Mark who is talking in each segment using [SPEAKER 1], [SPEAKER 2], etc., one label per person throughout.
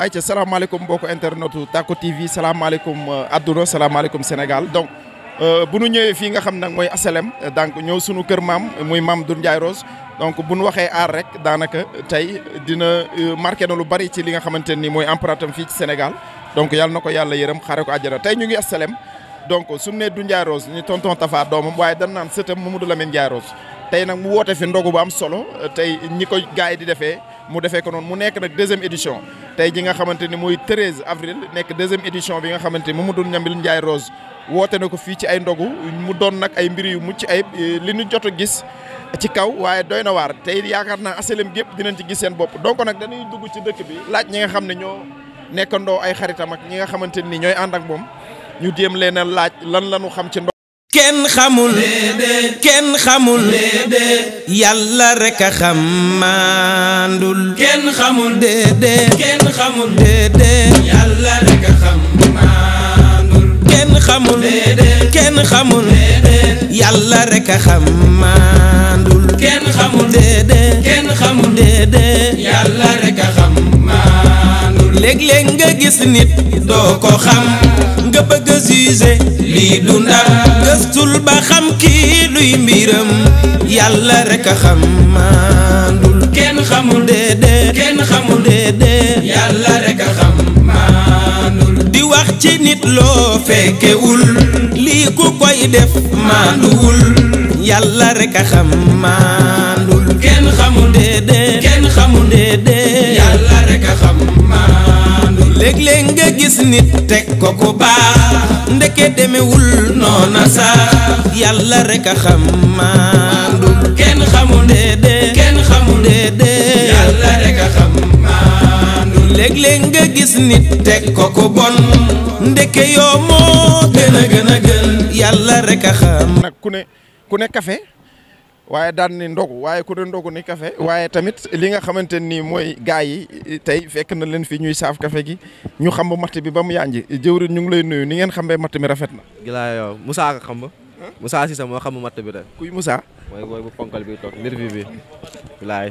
[SPEAKER 1] ayca salaamaaleykum mbokku internetu Tacko TV salaamaaleykum adduna salaamaaleykum Sénégal donc bu nu ñëwee fii nga xam nag mooy HLM donc ñëw sunu kër maam muy Mame Doudou Ndiaye Rose donc bu nu waxee aar rek daanaka tey dina marqué na lu bari ci li nga xamante ni mooy empreinte am fii ci Sénégal donc yàlla na ko yàlla yërëm xaare ko àjjana tey ñu ngi HLM donc suñu nee Doudou Ndiaye Rose ñu tonton Tafa doomam waaye dañ naan sëtam Mamadou Lamine Ndiaye Rose tey nag mu woote fi ndogu bu am solo tey ñi ko gars yi di defee mu defee ko noonu mu nekk nag deuxième édition tey ji nga xamante ni mooy 13 avril nekk deuxième édition bi nga xamante ni Mamadou Lamine Ndiaye Rose woote na ko fii ci ay ndogu mu doon nag ay mbir yu mucc ayib li ñu jot a gis ci kaw waaye doy na waar tey yaakaar naa HLM gépp dinañ ci gis seen bopp donc nag dañuy dugg ci dëkk bi laaj ñi nga xam ne ñoo nekkandoo ay xaritam ak ñi nga xamante ni ñooy ànd ak moom ñu jéem leen a laaj lan la ñu xam ci ndogu.
[SPEAKER 2] kenn xamul kenn xamul yàlla rek a xam maandul kenn xamul kenn xamul yàlla rek a xam maandul kenn xamul kenn xamul yàlla rek a xam maandul kenn xamul kenn xamul yàlla rek a xam maandul léeg-léeg nga gis nit doo ko xam nga bëgg a juger lii du ndam gëstul ba xam kii luy mbiram yàlla rek a xam maandul kenn xamul kenn xamul yàlla rek a xam maandul di wax ci nit loo fekkewul lii ku koy def maanduwul yàlla rek a xam maandul kenn xamul kenn xamul yàlla rek a xam maandul léeg-léeg nga gis nit teg ko ku baax ndeke demewul noona sax yàlla rek a xam maandul kenn xamul kenn xamul yàlla rek a xam maandul léeg-léeg nga gis nit teg ko ku bon ndeke yoo moo gën a gën yàlla rek a xam.
[SPEAKER 1] nag ku ne café waaye daan ni ndogu waaye ku ne ndogu ni café waaye tamit li nga xamante ni mooy gars yi tey fekk na leen fi ñuy saaf café gi ñu xam matt bi ba mu yànji jëwriñ ñu ngi lay nuyu ni ngeen xambee matt mi rafet na.
[SPEAKER 3] gilaa yow Moussa nga xam ba Moussa Cissé moo xam matt bi de.
[SPEAKER 1] kuy Moussa.
[SPEAKER 3] mooy booy bu ponkal bi toog mbir bi bilaay.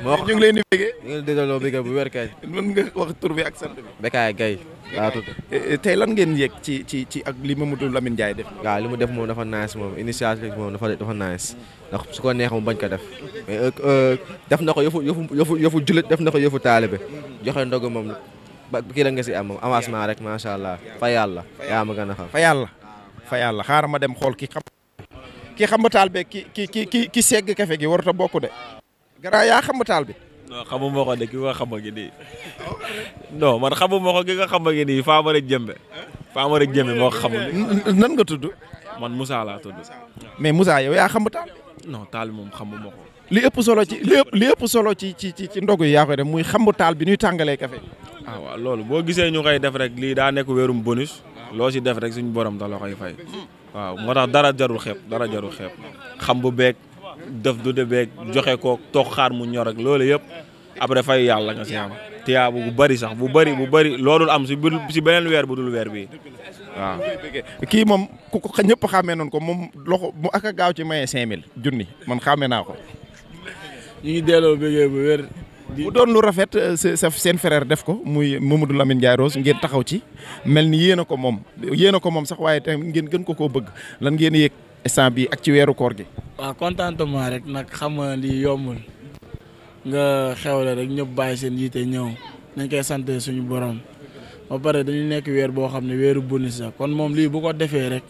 [SPEAKER 1] moo ñu ngi leen di bëggee.
[SPEAKER 3] ñu ngi déggoo bëggee bu wér kañ.
[SPEAKER 1] mën nga wax tur bi ak sant bi.
[SPEAKER 3] Bekaay Gaye laa tudd.
[SPEAKER 1] tey lan ngeen yëg ci ak li Mamadou Lamine Ndiaye def.
[SPEAKER 3] waaw li mu def moom dafa nice moom initiative moom dafa nice ndax su ko neex mu bañ ko def mais def na ko yëfu jullit def na ko yëfu taalibe joxe ndogu moom ba kii la nga si am moom avancement rek macha allah fa yàlla yaa ma gën a xam.
[SPEAKER 1] fa yàlla xaaral ma dem xool ki xam taal be ki segg kafe gi warut a bokk de. gara yaa xam taal bi.
[SPEAKER 4] non xamuma ko de ki nga xam gi nii non man xamuma ko ki nga xam gi nii Famara Jembe moo ko xamul.
[SPEAKER 1] nan nga tudd.
[SPEAKER 4] man Moussa laa tudd.
[SPEAKER 1] mais Moussa yow yaa xam taal.
[SPEAKER 4] non taal bi moom xamuma ko.
[SPEAKER 1] li ëpp solo ci ndogu yi yaa koy def muy xam taal bi ñuy tàngalee café.
[SPEAKER 4] ah waaw loolu boo gisee ñu koy def rek lii daa nekk wéerum bonus loo si def rek suñu borom da la koy fay. waaw moo tax dara jarul xeeb xam bu beeg. def du de beeg joxe ko toog xaar mu ñor ak loolu yëpp après fay yàlla nga si am tiyaa bu bëri sax bu bëri loolul am si beneen weer bu dul weer bi waaw.
[SPEAKER 1] kii moom ku ko ñëpp xàmmee noonu ko moom loxo mu ak a gaaw ci maye 5000 junni man xàmmee naa ko.
[SPEAKER 5] ñu ngi delloo bëggee bu wér.
[SPEAKER 1] mu doon lu rafet seen frère def ko muy Mamadou Lamine Ndiaye Rose ngeen taxaw ci mel ni yéen a ko moom sax waaye tamit ngeen gën ko koo bëgg lan ngeen yëg instant bi ak ci weeru koor gi.
[SPEAKER 5] waaw contentement rek nag xam nga lii yombul nga xewle rek ñëpp bàyyi seen yiite ñëw nañ koy sant suñu borom ba pare dañu nekk weer boo xam ne weeru bonus la kon moom lii bu ko defee rek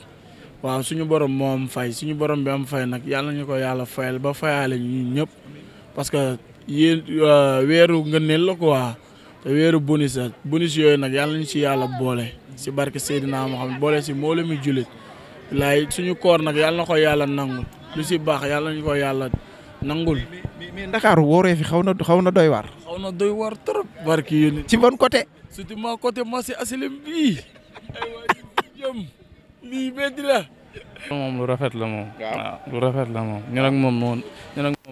[SPEAKER 5] waaw suñu borom moo am fay suñu borom bi am fay nag yàlla ñu ko yàlla fayal ba fayaale ñu ñëpp parce que yéen weeru ngëneel la quoi te weeru bonus la bonus yooyu nag yàlla ñu ci yàlla boole si barke Seydina Muhammad boole si mbooloo mi jullit laay suñu koor nag yàlla na ko yàlla nangul lu si baax yàlla ñu ko yàlla nangul.
[SPEAKER 1] mais Ndakaaru wooree fi xaw na doy waar.
[SPEAKER 5] xaw na doy waar trop. barki yéen
[SPEAKER 1] ci bon côté.
[SPEAKER 5] surtout ma côté marché HLM bii. aywa jëm lii métti la.
[SPEAKER 6] moom lu rafet la moom. waaw lu rafet la moom ñun ak moom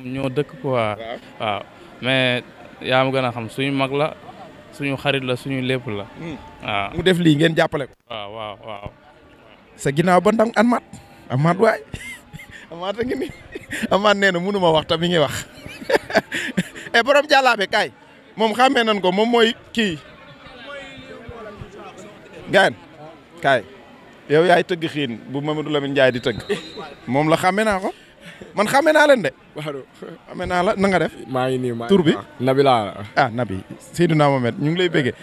[SPEAKER 6] ñoo dëkk quoi. waaw mais yaa ma gën a xam suñu mag la suñu xarit la suñu lépp la. waaw
[SPEAKER 1] mu def lii ngeen jàppale ko.
[SPEAKER 6] waaw.
[SPEAKER 1] sa ginnaaw ba ndam Amath waay Amath a ngi nii Amath nee na mënu ma wax tam mi ngi wax borom jàllaabe kaay moom xàmmee nañ ko moom mooy kii gaan kaay yow yaay tëgg xiin bu Mamadou Lamine Ndiaye di tëgg moom la xàmmee naa ko man xàmmee naa leen de.
[SPEAKER 7] waaw
[SPEAKER 1] xàmmee naa la na nga def.
[SPEAKER 7] maa ngi nii
[SPEAKER 1] tur bi
[SPEAKER 7] Nabi laa.
[SPEAKER 1] ah Nabi Seydina Mohamed ñu ngi lay bëggee.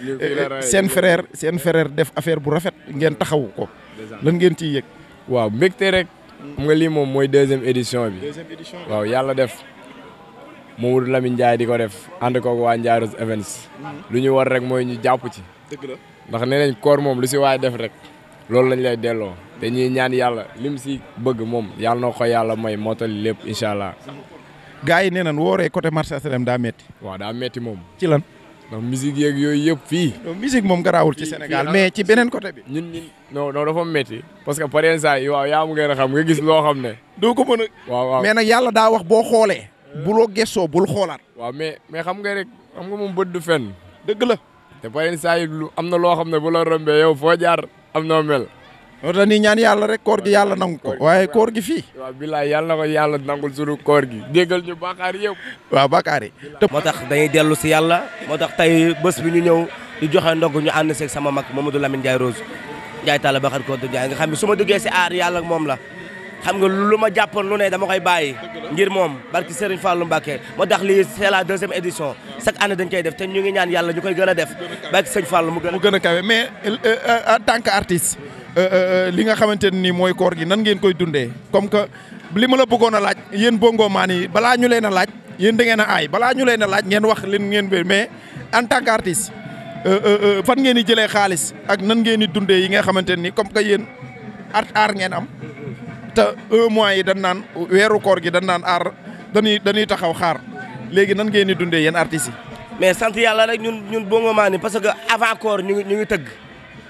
[SPEAKER 1] seen frère def affaire bu rafet ngeen taxawu ko. lan ngeen ciy yëg.
[SPEAKER 7] waaw mbégte rek. xam nga lii moom mooy 2e édition bi. waaw yàlla def Mamadou Lamine Ndiaye di ko def ànd koog waa Ndiaye Rose Events. lu ñu war rek mooy ñu jàpp ci.
[SPEAKER 1] dëgg la
[SPEAKER 7] ndax nee nañ koor moom lu si waay def rek. loolu lañ lay delloo te ñuy ñaan yàlla lim si bëgg moom yàlla na ko yàlla may mottali lépp incha allah.
[SPEAKER 1] gars yi nee nañ wooree côté marché HLM daa metti.
[SPEAKER 7] waaw daa metti moom.
[SPEAKER 1] ci lan.
[SPEAKER 7] ndax musique yeeg yooyu yëpp fii.
[SPEAKER 1] musique moom garaawul ci Sénégal mais ci beneen côté bi.
[SPEAKER 7] ñun non dafa metti parce que par exemple waaw yaa mu ngeen a xam nga gis loo xam ne.
[SPEAKER 1] doo ko mën a.
[SPEAKER 7] waaw
[SPEAKER 1] mais nag yàlla daa wax boo xoolee. buloo gëstoo bul xoolaat.
[SPEAKER 7] waaw mais xam nga rek xam nga moom bët du fenn.
[SPEAKER 1] dëgg la.
[SPEAKER 7] te par exemple lu am na loo xam ne bu la rombee yow foo jaar am noo mel.
[SPEAKER 1] moo tax nii ñaan yàlla rek koor gi yàlla nangu ko waaye koor gi fii.
[SPEAKER 7] waaw bilaay yàlla na ko yàlla nangul sunu koor gi déggal ñu bàkkaar yëpp.
[SPEAKER 1] waaw bàkkaar yi.
[SPEAKER 8] moo tax dañuy dellu si yàlla moo tax tey bés bi ñu ñëw di joxe ndog ñu ànd seeg sama mag Mamadou Lamine Ndiaye Rose Ndiaye Talla Bakar Koto Ndiaye nga xam ne su ma duggee si aar yàlla moom la xam nga lu ma jàppoon lu ne dama koy bàyyi ngir moom barki Serigne Fallou Mbacké moo tax lii c'est la 2e édition chaque année dañ koy def te ñu ngi ñaan yàlla ñu koy gën a def barki Serigne Fallou mu gën a
[SPEAKER 1] kawe mais en tant que artiste li nga xamante ne nii mooy koor gi nan ngeen koy dundee comme que li ma la bëggoon a laaj yéen bongo maan yi balaa ñu leen a laaj yéen da ngeen a aay balaa ñu leen a laaj ngeen wax leen ngeen mais en tant que artiste fan ngeen di jëlee xaalis ak nan ngeen di dundee yi nga xamante ne nii comme que yéen aar ngeen am te 1 mois yi dañ naan weeru koor gi dañ naan aar dañuy taxaw xaar léegi nan ngeen di dundee yéen artistes yi.
[SPEAKER 8] mais sant yàlla rek ñun bongo maan yi parce que avant koor ñu ngi tëgg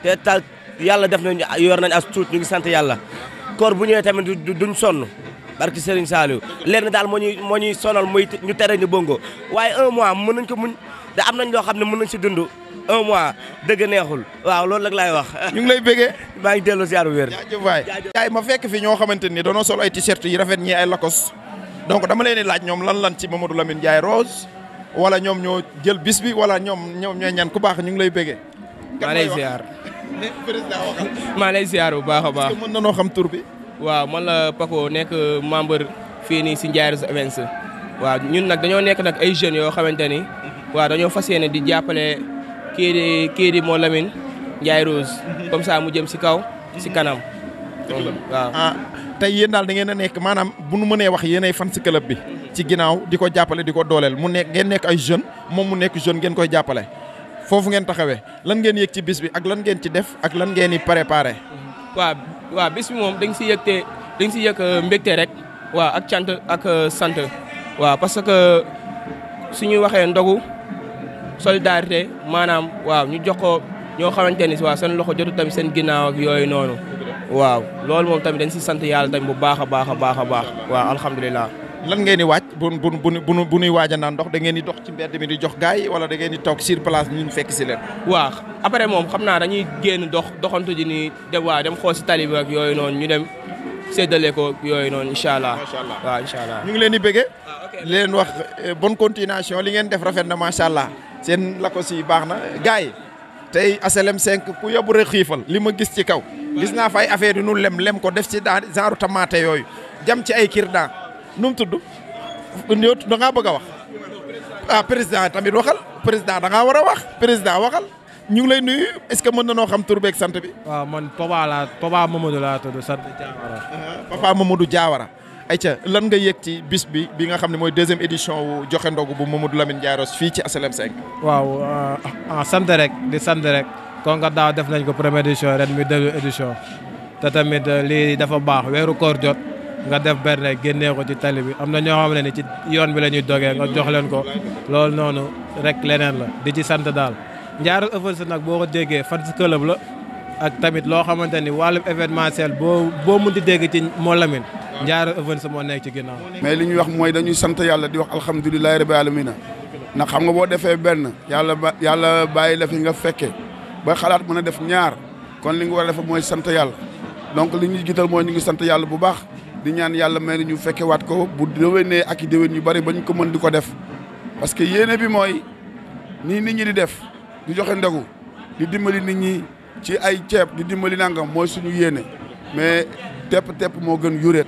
[SPEAKER 8] te tal yàlla def nañu yor nañ as tuut ñu ngi sant yàlla koor bu ñëwee tamit duñ sonn barki Serigne Saliou lenn daal moo ñuy sonal muy ñu tere ñu bongo waaye 1 mois mën nañ ko muñ da am nañ loo xam ne mën nañ si dund 1 mois dëgg neexul waaw loolu rek laay wax.
[SPEAKER 1] ñu ngi lay bëggee.
[SPEAKER 8] maa ngi dellu ziar bu wér.
[SPEAKER 1] jaajëf waay jaay ma fekk fi ñoo xamante ni danoo sol ay t-shirt yi rafet ñi ay Lacoste donc dama leen di laaj ñoom lan ci Mamadou Lamine Ndiaye Rose wala ñoom ñoo jël bis bi wala ñoom ñooy ñan ku baax ñu ngi lay bëggee.
[SPEAKER 9] maa lay ziar.
[SPEAKER 1] président waxal.
[SPEAKER 9] maa lay ziar bu baax a baax.
[SPEAKER 1] est-ce que mën na noo xam tur bi.
[SPEAKER 9] waaw man la Paco nekk membre fii nii si Ndiaye Rose Events. waaw ñun nag dañoo nekk nag ay jeunes yoo xamante ni waaw dañoo fas yéene di jàppale kii di moo Lamine Ndiaye Rose comme ça mu jëm si kaw si kanam. waaw
[SPEAKER 1] tey yéen daal da ngeen a nekk maanaam bu nu mënee wax yéenay fan si club bi. ci ginnaaw di ko jàppale di ko dooleel mu nekk ngeen nekk ay jeunes moom mu nekk jeune ngeen koy jàppale. foofu ngeen taxawee lan ngeen yëg ci bis bi ak lan ngeen ci def ak lan ngeen di préparé.
[SPEAKER 9] waaw bis bi moom dañ si yëg mbégte rek waaw ak cant ak sant waaw parce que suñu waxee ndogu solidarité maanaam waaw ñu jox ko ñoo xamante ni waaw seen loxo jotu tamit seen ginnaaw ak yooyu noonu waaw loolu moom tamit dañ si sant yàlla tamit bu baax a baax a baax a baax waaw alhamdulilah.
[SPEAKER 1] lan ngeen di waaj bu nuy waaj a naan ndox da ngeen di dox ci mbedd mi di jox gars yi wala da ngeen di toog sur place ñu fekk si leen.
[SPEAKER 9] waaw après moom xam naa dañuy génn doxantu ji nii dem xool si tali bi ak yooyu noonu ñu dem séddale ko yooyu noonu incha allah.
[SPEAKER 1] macha allah
[SPEAKER 9] waaw incha allah.
[SPEAKER 1] ñu ngi leen di bëggee. di leen wax bonne continuation li ngeen def rafet na macha allah seen Lacoste yi baax na gars yi tey HLM 5 ku yóbbu rek xiifal li ma gis ci kaw gis naa fay affaire yi nu lem ko def ci daan genre tomate yooyu jam ci ay kirdan nu mu tudd da ngaa bëgg a wax président tamit waxal président da ngaa war a wax président waxal ñu ngi lay nuyu est-ce que mën na noo xam tur beeg sant bi.
[SPEAKER 10] waaw man Papa Mamadou laa tudd sant Diawara.
[SPEAKER 1] Papa Mamadou Diawara. ayca lan nga yëg ci bis bi nga xam ne mooy 2e édition wu joxe ndogu bu Mamadou Lamine Ndiaye Rose fii ci HLM 5.
[SPEAKER 10] waaw sant rek di sant rek kon nga daaw def nañ ko première édition ren mi 2e édition te tamit lii dafa baax weeru koor jot. nga def berne génnee ko ci tali bi am na ñoo xam ne ni ci yoon bi la ñuy dogee nga jox leen ko loolu noonu rek leneen la di ci sant daal Ndiaye Rose Events nag boo ko déggee fan si club la ak tamit loo xamante ni wàllum événementiel boo mun di dégg ci moo Lamine Ndiaye Rose Events moo nekk ci ginnaaw.
[SPEAKER 11] mais li ñuy wax mooy dañuy sant yàlla di wax alhamdulilahi rabbil alamina ndax xam nga boo defee benn yàlla bàyyi la fi nga fekke ba xalaat mën a def ñaar kon li nga war a def mooy sant yàlla donc li ñuy jiital mooy ñu ngi sant yàlla bu baax. di ñaan yàlla may ñu fekke waat ko bu déwénee ak i déwén yu bari ba ñu ko mën di ko def parce que yéene bi mooy nii nit ñi di def di joxe ndogu di dimbali nit ñi ci ay ceeb di dimbali nangam mooy suñu yéene mais tepp moo gën yuréet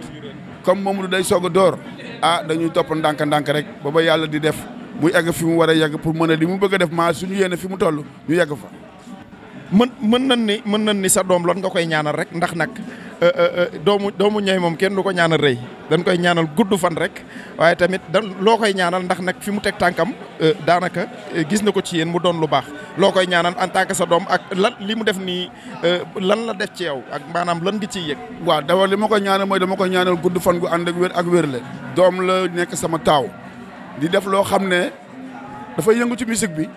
[SPEAKER 11] comme Mamadou day soog a door dañuy topp ndànk-ndànk rek ba yàlla di def muy egg fi mu war a yegg pour mën a li mu bëgg a def maa suñu yéene fi mu toll ñu yegg fa.
[SPEAKER 1] mën nañ ni sa doom loon nga koy ñaanal rek ndax nag doomu ñooy moom kenn du ko ñaanal rëy dañ koy ñaanal gudd fan rek waaye tamit loo koy ñaanal ndax nag fi mu teg tànkam daanaka gis na ko ci yéen mu doon lu baax loo koy ñaanal en tant que sa doom ak lan li mu def nii lan la def ci yow ak maanaam lan nga ciy yëg.
[SPEAKER 11] waaw d'abord li ma koy ñaanal mooy dama koy ñaanal gudd fan gu ànd ak wér le doom la nekk sama taaw di def loo xam ne dafay yëngu ci musique bi.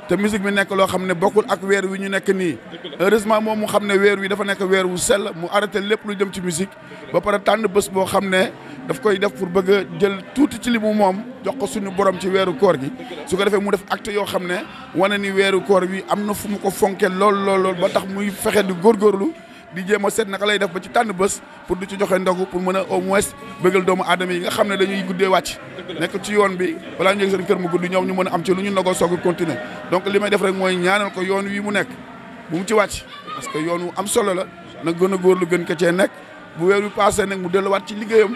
[SPEAKER 11] te musique bi nekk loo xam ne bokkul ak weer wi ñu nekk nii heureusement moom mu xam ne weer wi dafa nekk weer wu sell mu arrêté lépp lu jëm ci musique ba pare tànn bés boo xam ne daf koy def pour bëgg a jël tuuti ci li mu moom jox ko suñu borom ci weeru koor gi su ko defee mu def acte yoo xam ne wane ni weeru koor bi am na fu mu ko fonke lool ba tax muy fexe di góorgóorlu di jéem a seet naka lay def ba ci tànn bés pour du ci joxe ndogu pour mën a au moins bëggal doomu aadama yi nga xam ne dañuy guddee wàcc nekk ci yoon bi balaa ñu yegg seen kër mu gudd ñoom ñu mën a am ci lu ñu ndogoo soog a continuer donc li may def rek mooy ñaanal ko yoon wi mu nekk bu mu ci wàcc parce que yoon wu am solo la na gën a góor lu gën ko cee nekk bu weer wi passé nag mu delluwaat ci liggéeyam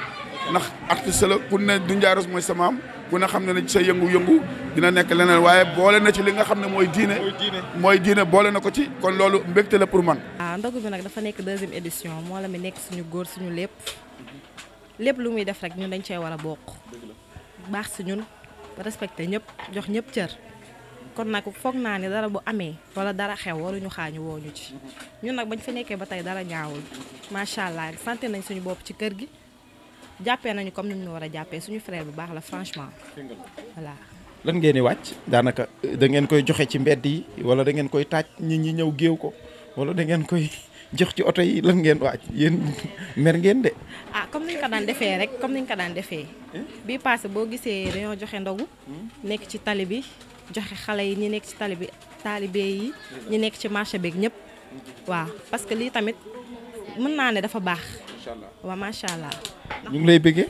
[SPEAKER 11] ndax artiste la ku ne Doudou Ndiaye Rose mooy sa maam ku ne xam ne ne ci sa yëngu-yëngu dina nekk leneen waaye boole na ci li nga xam ne mooy diine boole na ko ci kon loolu mbégte la pour man.
[SPEAKER 12] ndogu bi nag dafa nekk 2e édition moo la mi nekk suñu góor suñu lépp lu muy def rek ñun dañ cee war a bokk baax si ñun respecté ñëpp jox ñëpp cër kon nag foog naa ne dara bu amee wala dara xew waruñu xaañu woo ñu ci ñun nag bañ fi nekkee ba tey dara ñaawul macha allah sant nañ suñu bopp ci kër gi jàppee nañu comme ni ñu war a jàppee suñu frère bu baax la franchement voilà.
[SPEAKER 1] lan ngeen di wàcc daanaka da ngeen koy joxe ci mbedd yi wala da ngeen koy taaj nit ñi ñëw géew ko wala da ngeen koy jox ci oto yi lan ngeen wàcc yéen mer ngeen de.
[SPEAKER 12] comme niñ ko daan defee rek comme niñ ko daan defee bii passé boo gisee dañoo joxe ndogu nekk ci tali bi joxe xale yi ñi nekk ci tali bi taalibe yi ñi nekk ci marché beeg ñëpp waaw parce que lii tamit mën naa ne dafa baax. waaw macha allah.
[SPEAKER 1] ñu ngi lay bëggee.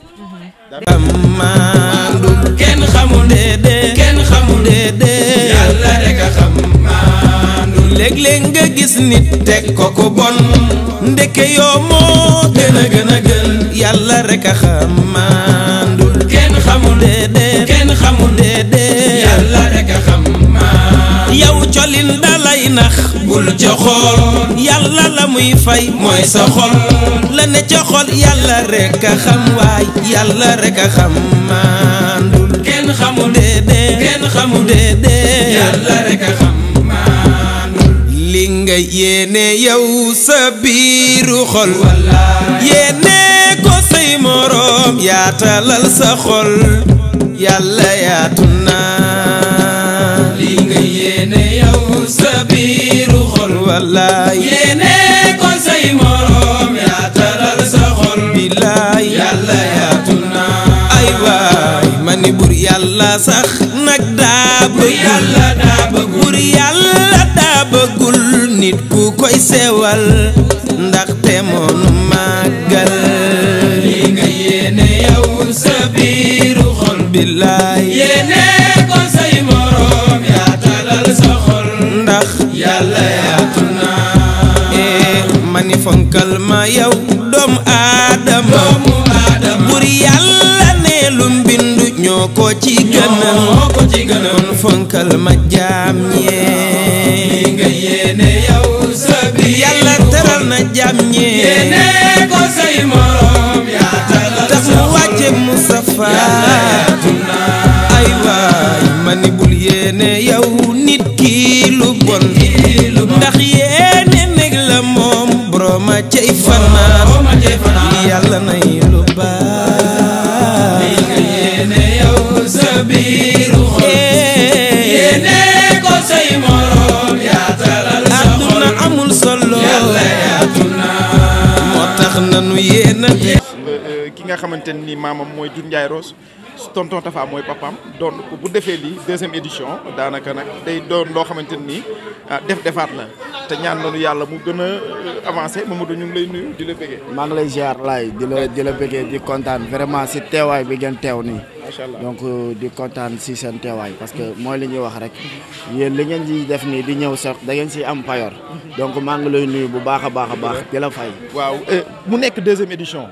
[SPEAKER 2] maandul kenn xamul déedéet kenn xamul déedéet yàlla rek a xam maandul léeg-léeg nga gis nit teg ko ko bon ndeke yoo moo gën a gën yàlla rek a xam maandul kenn xamul déedéet kenn xamul déedéet yàlla rek a xam maandul yow colin dalay nax bul ca xool yàlla la muy fay mooy sa xol la ne ca xol yàlla rek a xam waay yàlla rek a xam maandul kenn xamul déedéet kenn xamul déedéet yàlla rek a xam maandul li nga yéene yow sa biiru xol yéene ko say moroom yaatalal sa xol yàlla yaatu naa li nga yéene yow sa biiru xol wallaay yéene ko say moroom yaatalal sa xol billaay yàlla yaatu naa ay waay mani bur yàlla sax nag daa bëggul bur yàlla daa bëggul nit ku koy sewal ndaxte moonu màggal li nga yéene yow sa biiru xol billaay yéene ko say moroom yaatalal sa xol ndax yàlla yaatu naa mani fonkal ma yow doomu aadama bur yàlla ne lu mbindu ñoo ko ci gënal kon fonkal ma jaam ñee li nga yéene yow sa biir yàlla teral na jaam ñee yéene ko say moroom yaatalal tax mu wàcce Mustafa ay waay mani bul yéene yow nit ki lu bon ndax yéene neg la moom boroma cay fanaan yàlla nay lu baax li nga yéene yow sa biiru xol yéene ko say moroom yaatalal sa xol àdduna amul solo yàlla yaatu naa moo tax nanu yéenante
[SPEAKER 1] ki nga xamante ni maamam mooy Doudou Ndiaye Rose tonton Tafa mooy papaam doon ko bu defee lii 2e édition daanaka nag day doon loo xamante ni defaat la te ñaan nañu yàlla mu gën a avancé Mamadou ñu ngi lay nuyu di la bëggee.
[SPEAKER 13] maa ngi lay ziar laay di la bëggee di kontaan vraiment si teewaay bi ngeen teew nii
[SPEAKER 1] macha allah
[SPEAKER 13] donc di kontaan si seen teewaay parce que mooy li ñuy wax rek yéen li ngeen di def nii di ñëw sax da ngeen si am payor donc maa ngi lay nuyu bu baax a baax di la fay.
[SPEAKER 1] waaw mu nekk 2e édition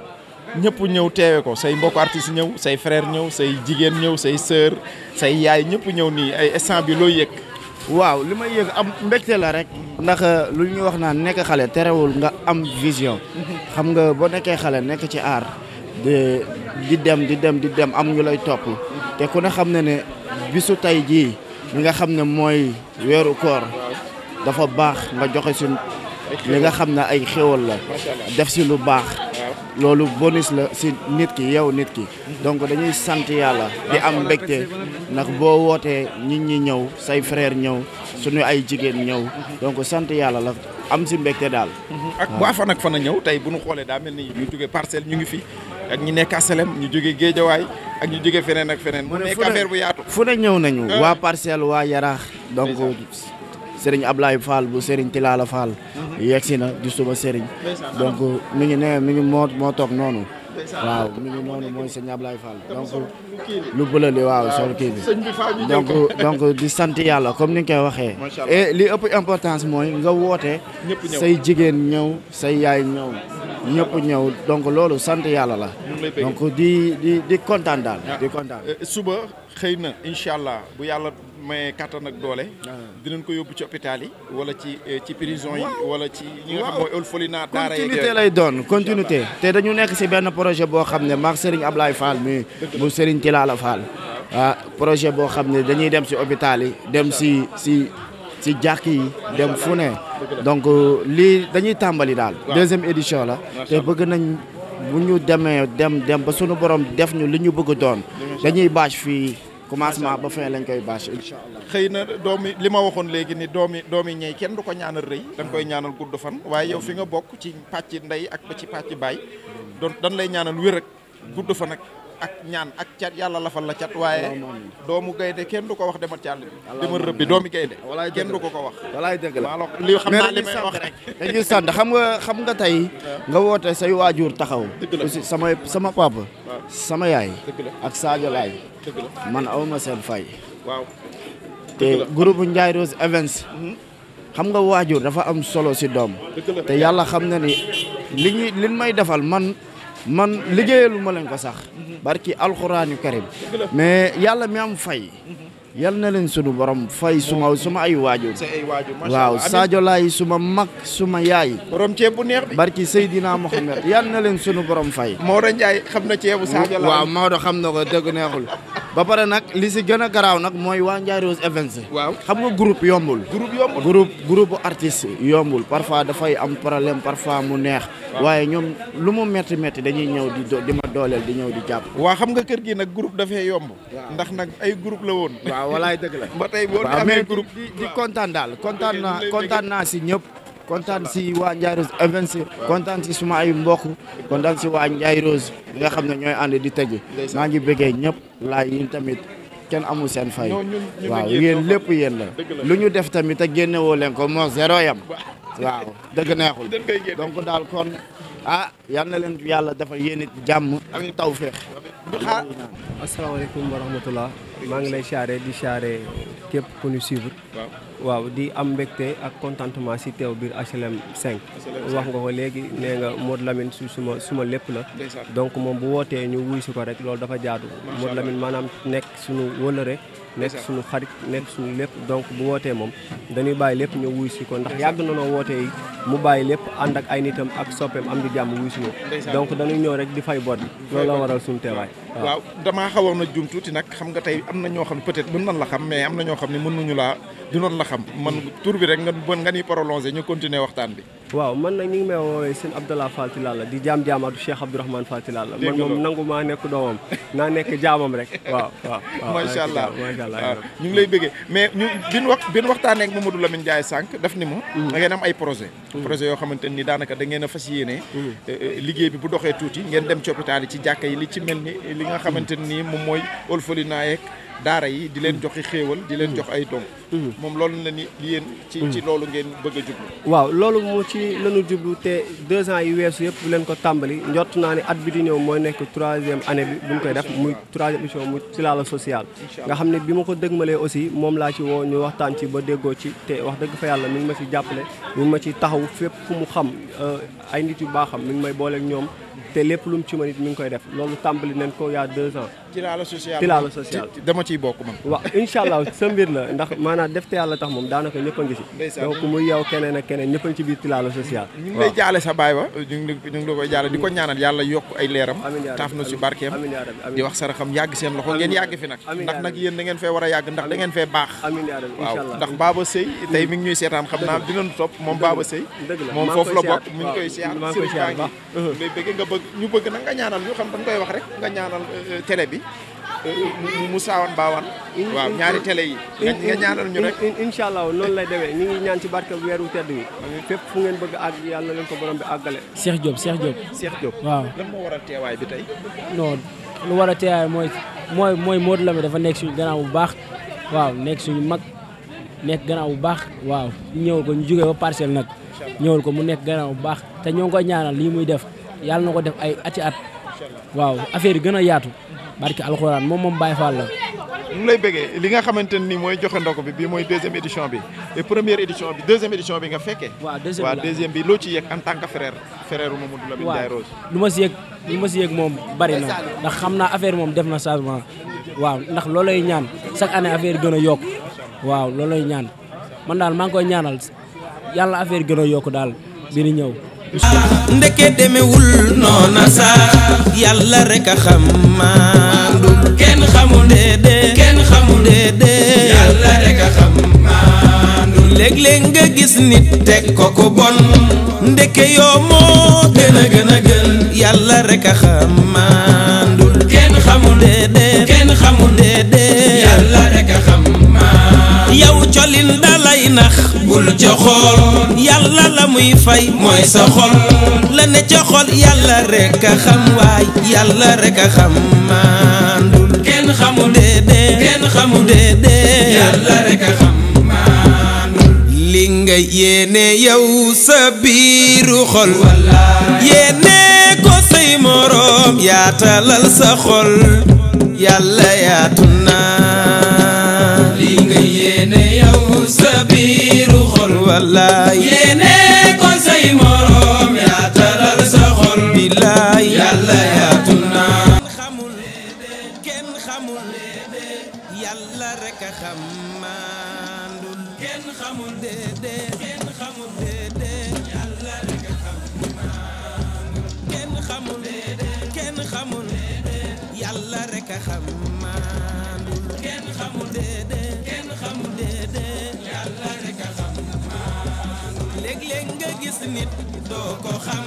[SPEAKER 1] ñëpp ñëw teewe ko say mbokk artistes ñëw say frère ñëw say jigéen ñëw say sœur say yaay ñëpp ñëw nii ay instant bi looy yëg.
[SPEAKER 13] waaw li may yëg am mbégte la rek. ndax lu ñuy wax naan nekk xale terewul nga am vision. xam nga boo nekkee xale nekk ci art di dem am ñu lay topp te ku ne xam ne ne bisu tey jii li nga xam ne mooy weeru koor dafa baax nga joxe si li nga xam ne ay xéwal la def si lu baax loolu bonus la si nit ki yow nit ki donc dañuy sant yàlla di am mbégte ndax boo wootee nit ñi ñëw say frère ñëw suñu ay jigéen ñëw donc sant yàlla la am si mbégte daal.
[SPEAKER 1] ak waa fan ak fan a ñëw tey bu ñu xoolee daa mel ni ñu jógee Parcelles ñu ngi fi ak ñi nekk HLM ñu jógee Guédiawaye ak ñu jógee feneen ak feneen. mu nekk affaire bu yaatu.
[SPEAKER 13] fu ne ñëw nañu. waa Parcelles waa Yaraax donc Serigne Ablaye Fall bu Serigne Tilala Fall. yegsi na di suba Serigne. donc mi ngi moo toog noonu. waaw mi ngi noonu mooy Serigne Ablaye Fall donc lu bële li waaw sol kii bi donc di sant yàlla comme ni nga koy waxee. et li ëpp importance mooy nga woote. say jigéen ñëw say yaay ñëw. ñëpp ñëw donc loolu sant yàlla la. donc di kontaan daal di kontaan.
[SPEAKER 1] suba xëy na incha allah bu yàlla may kattan ak doole. dinañ ko yóbbu ci hôpital yi wala ci prison yi wala ci ñi nga xam mooy orphelinat daara yeeg
[SPEAKER 13] continuité lay doon continuité. te dañu nekk si benn projet boo xam ne maag Serigne Ablaye Fall mi bu Serigne Tilala Fall. projet boo xam ne dañuy dem si hôpital yi dem si jàkk yi dem fu ne donc lii dañuy tàmbali daal. 2e édition la. te bëgg nañ bu ñu demee dem ba sunu borom def ñu li ñu bëgg doon dañuy bâche fii. commencement ba fin lañ koy bâche incha allah.
[SPEAKER 1] xëy na li ma waxoon léegi ni doomi ñey kenn du ko ñaanal rëy da nga koy ñaanal gudd fan waaye yow fi nga bokk ci pàcc ndey ak ba ci pàcc baay dan lay ñaanal wér ak gudd fan ak ñaan ak cat yàlla lafal la cat waaye doomu gaynde kenn du ko wax demal ci àll bi demal rëbbi doomi gaynde kenn du ko wax
[SPEAKER 13] walaay dëgg la
[SPEAKER 1] li xam naa li may wax
[SPEAKER 13] rek dañuy sant xam nga tey nga woote say waajur taxaw aussi sama papa sama yaay ak Sadio Laye man awma seen fay
[SPEAKER 1] waaw
[SPEAKER 13] te groupe Ndiaye Rose Events xam nga waajur dafa am solo si doom te yàlla xam na ni li may defal man liggéeyalu ma leen ko sax barki alxuraanu karim mais yàlla mi am fay yal na leen sunu borom fay suma ay waajur waaw Sadio Laye suma mag suma yaay
[SPEAKER 1] borom ceeb bu neex bi
[SPEAKER 13] barki Seydina Mohamed yal na leen sunu borom fay
[SPEAKER 1] Maodo Ndiaye xam na ceebu Sadio Laye
[SPEAKER 13] waaw Maodo xam na ko dëgg neexul ba pare nag li si gën a garaaw nag mooy waa Ndiaye Rose Events
[SPEAKER 1] waaw
[SPEAKER 13] xam nga groupe yombul groupe artiste yombul parfois dafay am problème parfois mu neex waaye ñoom lu mu métti dañuy ñëw di ma dooleel di ñëw di jàpp
[SPEAKER 1] waa xam nga kër gi nag groupe dafay yomb ndax nag ay groupe la woon
[SPEAKER 13] waaw walaay dëgg la
[SPEAKER 1] ba tey boo amee groupe
[SPEAKER 13] di kontaan daal kontaan naa si ñëpp kontaan si waa Ndiaye Rose Events kontaan si suma ay mbokk kontaan si waa Ndiaye Rose bi nga xam ne ñooy ànd di tëgg maa ngi bëggee ñëpp laay yéen tamit kenn amul seen fay waaw yéen lépp yéen la lu ñu def tamit te génnewoo leen ko moo zéro yam waaw dëgg neexul donc daal kon yal na leen yàlla defal yéen it jàmm ak tawfeex.
[SPEAKER 14] asalaamaaleykum wa rahmatulah maa ngi lay siyaare di siyaare képp ku ñu suivre. waaw di am mbégte ak contentement si teew biir HLM 5. wax nga ko léegi nee nga Modou Lamine suma lépp la. donc moom bu wootee ñu wuy si ko rek loolu dafa jaadu. Modou Lamine maanaam nekk suñu wëllëre nekk suñu xarit nekk suñu lépp donc bu wootee moom dañuy bàyyi lépp ñu wuy si ko ndax yàgg na noo wootee mu bàyyi lépp ànd ak ay nitam ak soppeem am di jàmm wuy si ñu donc dañuy ñëw rek di fay bor bi loolu la waral suñu teewaay.
[SPEAKER 1] waaw damaa xawoon na jum tuuti nag xam nga tey am na ñoo xam ne peut-être mën nañ la xam mais am na ñoo xam ne mënuñu laa dinoon la xam man tur bi rek nga ni prolongé ñu continuer waxtaan bi.
[SPEAKER 14] waaw man nag ñu ngi may woowee sëñ Abdallah Fall Tilala di jaam-jaamatu Cheikh Abdourahmane Fall Tilala man moom nangu maa nekk doomam naa nekk jaamam rek waaw.
[SPEAKER 1] macha allah ñu ngi lay bëggee mais ñu bin waxtaanee ak Mamadou Lamine Ndiaye sànq daf ni ma da ngeen am ay projet yoo xamante ni daanaka da ngeen a fas yéene liggéey bi bu doxee tuuti ngeen dem ci hôpital yi ci jàkka yi li ci mel ni li nga xamante ni moom mooy orphelinat yeeg daara yi di leen joxe xéewal di leen jox ay doom moom loolu la ni yéen ci loolu ngeen bëgg a jublu
[SPEAKER 14] waaw loolu moo ci lañu jublu te 2 ans yi weesu yëpp bu leen ko tàmbali njott naa ne at bi di ñëw mooy nekk 3e année bi buñ koy def muy 3e édition muy Tilala social nga xam ne bi ma ko dëgmalee aussi moom laa ci woo ñu waxtaan ci ba déggoo ci te wax dëgg fa yàlla mi ngi ma ci jàppale mi ngi ma ci taxaw fépp fu mu xam ay nit yu baaxam mi ngi may booleeg ñoom te lépp lu mu ci mën it mi ngi koy def loolu tàmbali nañ ko il y a 2 ans.
[SPEAKER 1] Tilala social
[SPEAKER 14] dama
[SPEAKER 1] ciy bokk man.
[SPEAKER 14] waaw incha allah sa mbir la ndax maanaam def te yàlla tax moom daanaka ñëpp a ngi si. donc muy yow keneen ak keneen ñëpp a ngi ci biir Tilala social.
[SPEAKER 1] ñu ngi lay jaale sa baay ba ñu ngi la koy jaale di ko ñaanal yàlla yokk ay leeram. taaf na si barkeem di wax saraxam yàgg seen loxo ngeen yàgg fi nag. ndax nag yéen da ngeen fee war a yàgg ndax da ngeen fee baax. waaw ndax Baba Seye tey mi ngi ñuy seetaan xam naa dinañu topp moom Baba Seye moom foofu la bokk mi ngi koy siyaar ñu bëgg na nga ñaanal ñu xam dañ koy wax rek nga ñaanal télé bi mu saawan baawaan waaw ñaari télé yi nga ñaanal ñu rek
[SPEAKER 14] incha allah noonu lay demee ñu ngi ñaan ci barke weeru tedd bi fépp fu ngeen bëgg àgg yàlla leen ko borom bi àggale
[SPEAKER 15] Cheikh Diop
[SPEAKER 1] waaw lan moo waral teewaay bi tey
[SPEAKER 15] non lu war a teewaay mooy Modou Lamine dafa nekk suñu gannaaw bu baax waaw nekk suñu mag nekk gannaaw bu baax waaw ñëwal ko ñu jógee ba Parcelles nag ñëwal ko mu nekk gannaaw bu baax te ñoo ngi koy ñaanal lii muy def yàlla na ko def ay ati at waaw affaire yi gën a yaatu barki alxuraan moom Baye Fall la.
[SPEAKER 1] ñu lay bëggee li nga xamante ni mooy joxe ndoko bi bii mooy 2e édition bi et première édition bi 2e édition bi nga fekkee.
[SPEAKER 15] waaw
[SPEAKER 1] 2e bi loo ci yëg en tant que frère Mamadou Lamine Ndiaye Rose.
[SPEAKER 15] lu ma si yëg moom bari na ndax xam naa affaire moom def na changement waaw ndax loolay ñaan chaque année affaire yi gën a yokk waaw loolay ñaan man daal maa ngi koy ñaanal yàlla affaire yi gën a yokk daal bi ni ñëw.
[SPEAKER 2] ndeke demewul noona sax yàlla rek a xam maandul kenn xamul déedéet yàlla rek a xam maandul léeg-léeg nga gis nit teg ko bon ndeke yoo moo gën a gën yàlla rek a xam maandul kenn xamul déedéet yàlla rek a xam maandul yow colin dalay nax bul ca xool yàlla la muy fay mooy sa xol la ne ca xol yàlla rek a xam waay yàlla rek a xam maandul kenn xamul déedéet yàlla rek a xam maandul li nga yéene yow sa biiru xol yéene ko say moroom yaatalal sa xol yàlla yaatu naa li nga yéene yow sa biiru xol wallaay yéene ko say moroom yaatalal sa xol billaay yàlla yaatu naa kenn xamul yàlla rek a xam maandul kenn xamul déedéet yàlla rek a xam maandul kenn xamul yàlla rek a xam maandul kenn xamul déedéet yàlla rek a xam maandul léeg-léeg nga gis nit doo ko xam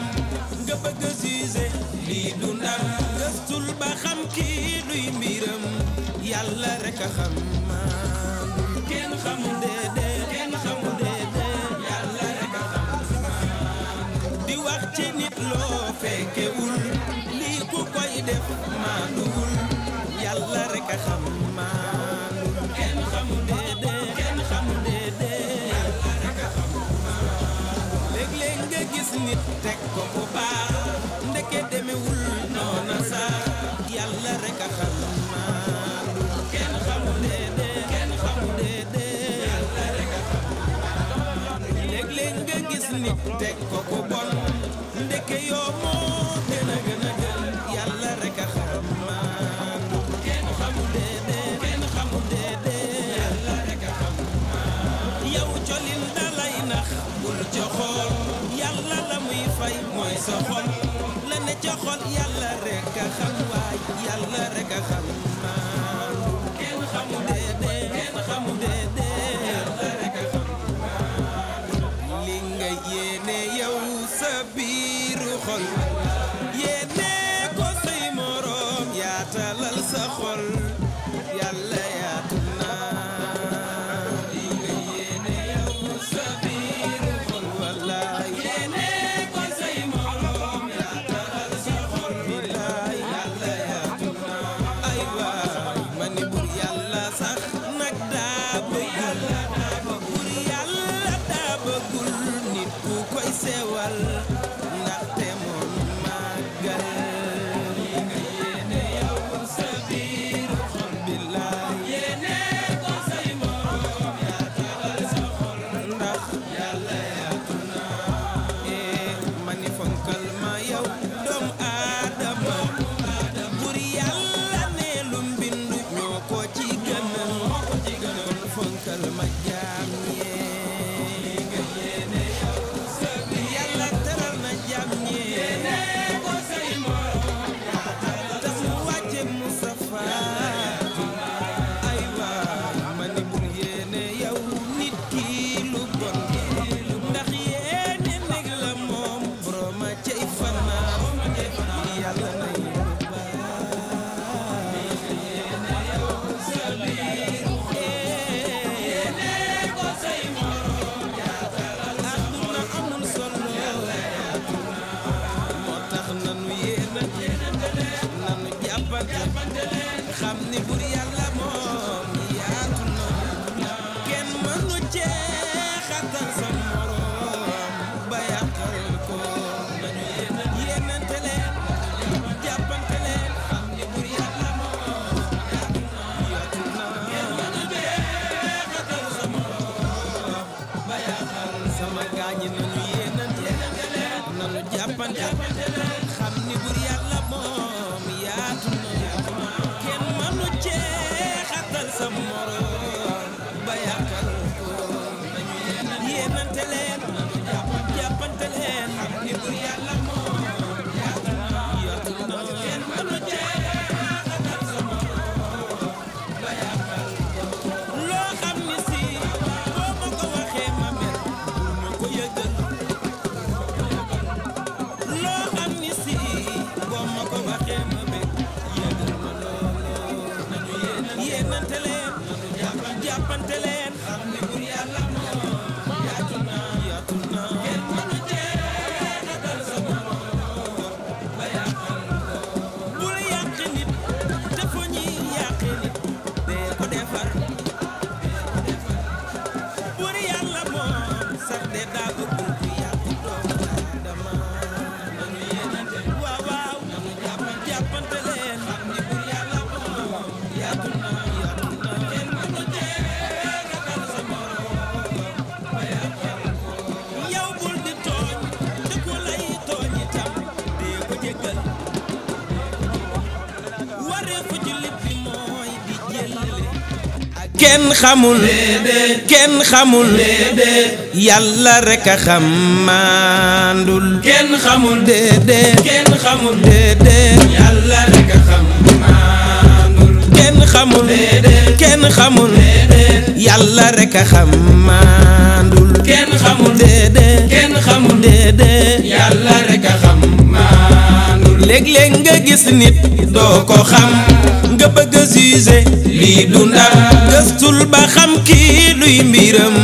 [SPEAKER 2] nga bëgg a juger lii du ndam gëstul ba xam kii luy mbiram yàlla rek a xam maandul kenn xamul déedéet yàlla rek a xam maandul di wax ci nit loo fekkewul lii ku koy def maanduwul yàlla rek a xam maandul kenn xamul déedéet yàlla rek a xam maandul léeg-léeg nga gis nit teg ko bu baax ndeke demewul noona sax yàlla rek a xam maandul kenn xamul déedéet yàlla rek a xam maandul léeg-léeg nga gis nit teg ko bu bon ndeke yoo moo gën a gën yàlla rek a xam maandul kenn xamul déedéet yàlla rek a xam maandul yow colin dalay nax bul ca xool yàlla la muy fay mooy sa xol la ne ca xol yàlla rek a xam waay yàlla rek a xam maandul kenn xamul déedéet yàlla rek a xam maandul li nga yéene yow sa biiru xol yéene ko say moroom yaatalal sa xol yàlla yaatu naa li nga yéene yow sa biiru xol wallaay yéene ko say moroom yaatalal sa xol billaay yàlla bëggul nit ku koy sewal ndaxte moom màggal li nga yéene yow sa biir xol bi la yéene ko say morom yaa teewal sa xol ndax yàlla yaatu na mani fonkal ma yow doomu aadama bur yàlla ne lu mbindu ñoo ko ci gënal kon fonkal ma jaam ñee nga yéene yow sa biir yàlla teral na jaam ñee ko say morom tax mu wàcce Mustafa ay waay ma ni bul yéene yow nit ki lu bon ndax yéene neg la moom boroma cay fanaan yàlla na xam ni bur yàlla moom yaatu na kenn mënu cee xatal sa morom ba yàqal ko nañu yéenante leen jàppante leen xam ni bur yàlla moom yaatu na kenn mënu cee xatal sa morom ba yàqal sama gaañi nañu yéenante nañu jàppante xam ni bur yàlla moom yaatu na kenn mënu cee xatal sa morom ba yàqal ko nañu yéenante leen jàppante leen xam ni bur yàlla moom yaatu na kenn mënu cee xatal sa morom ba yàqal ko loo xam ni si boo ma ko waxee ma mer bul ma ko yëgal loo xam ni si boo ma ko waxee ma mer yëgal ma loolu nañu yéenante leen jàppante leen xam ni bur yàlla moom yaatu na kenn mënu cee xatal sa morom ba yàqal ko bul yàq nit te fu ñuy yàq nit dee ko defar bur yàlla moom sax de daa bëggul ku yàq doomu aadama nañu yéenante waaw waaw jàppante leen xam ni bur yàlla moom yaatu na kenn mënu cee xatal sa morom ba yàqal ko yow bul di tooñ te ku lay tooñ itam dee ko jéggal wareefu jullit bi mooy di jëllale kenn xamul yàlla rek a xam maandul kenn xamul déedéet yàlla rek a xam maandul kenn xamul yàlla rek a xam maandul kenn xamul déedéet yàlla rek a xam maandul léeg-léeg nga gis nit doo ko xam nga bëgg a juger lii du ndam gëstul ba xam kii luy mbiram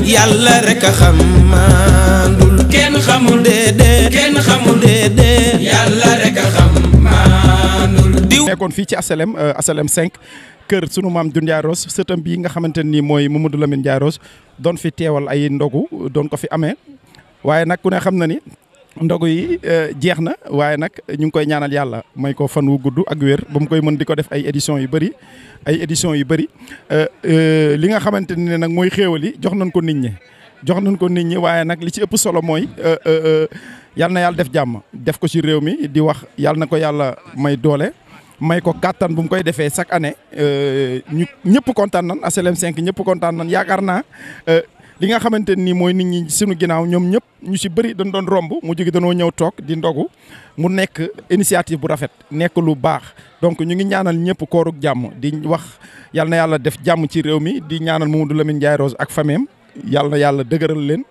[SPEAKER 2] yàlla rek a xam maandul kenn xamul déedéet yàlla rek a xam maandul diw
[SPEAKER 1] nekkoon fii ci HLM 5 kër sunu maam Doudou Ndiaye Rose sëtam bii nga xamante ni mooy Mamadou Lamine Ndiaye Rose doon fi teewal ay ndogu doon ko fi amee waaye nag ku ne xam na ni ndogu yi jeex na waaye nag ñu ngi koy ñaanal yàlla may ko fan wu gudd ak wér ba mu koy mën di ko def ay éditions yu bëri li nga xamante ne nag mooy xéewal yi jox nañ ko nit ñi waaye nag li ci ëpp solo mooy yal na yàlla def jàmm def ko ci réew mi di wax yal na ko yàlla may doole may ko kàttan bu mu koy defee chaque année ñu ñëpp kontaan nan HLM 5 ñëpp kontaan nan yaakaar naa li nga xamante ni mooy nit ñi suñu ginnaaw ñoom ñëpp ñu ci bëri dañ doon romb mu jóge dañoo ñëw toog di ndogu mu nekk initiative bu rafet nekk lu baax donc ñu ngi ñaanal ñëpp kooruk jàmm di wax yal na yàlla def jàmm ci réew mi di ñaanal Mamadou Lamine Ndiaye Rose ak famille yàlla na yàlla dëgëral leen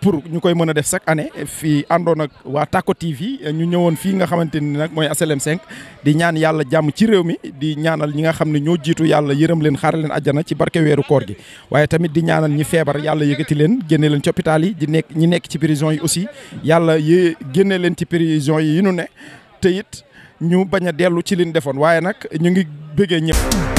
[SPEAKER 1] pour ñu koy mën a def chaque année fii àndoon ak waa Tako TV ñu ñëwoon fii nga xamante ni nag mooy HLM 5 di ñaan yàlla jàmm ci réew mi di ñaanal ñi nga xam ne ñoo jiitu yàlla yërëm leen xaare leen àjjana ci barke weeru koor gi waaye tamit di ñaanal ñi feebar yàlla yëkkati leen génne leen ci hôpital yi ñi nekk ci prison yi aussi yàlla génne leen ci prison yi nu ne te it ñu bañ a dellu ci liñ defoon waaye nag ñu ngi bëggee ñëpp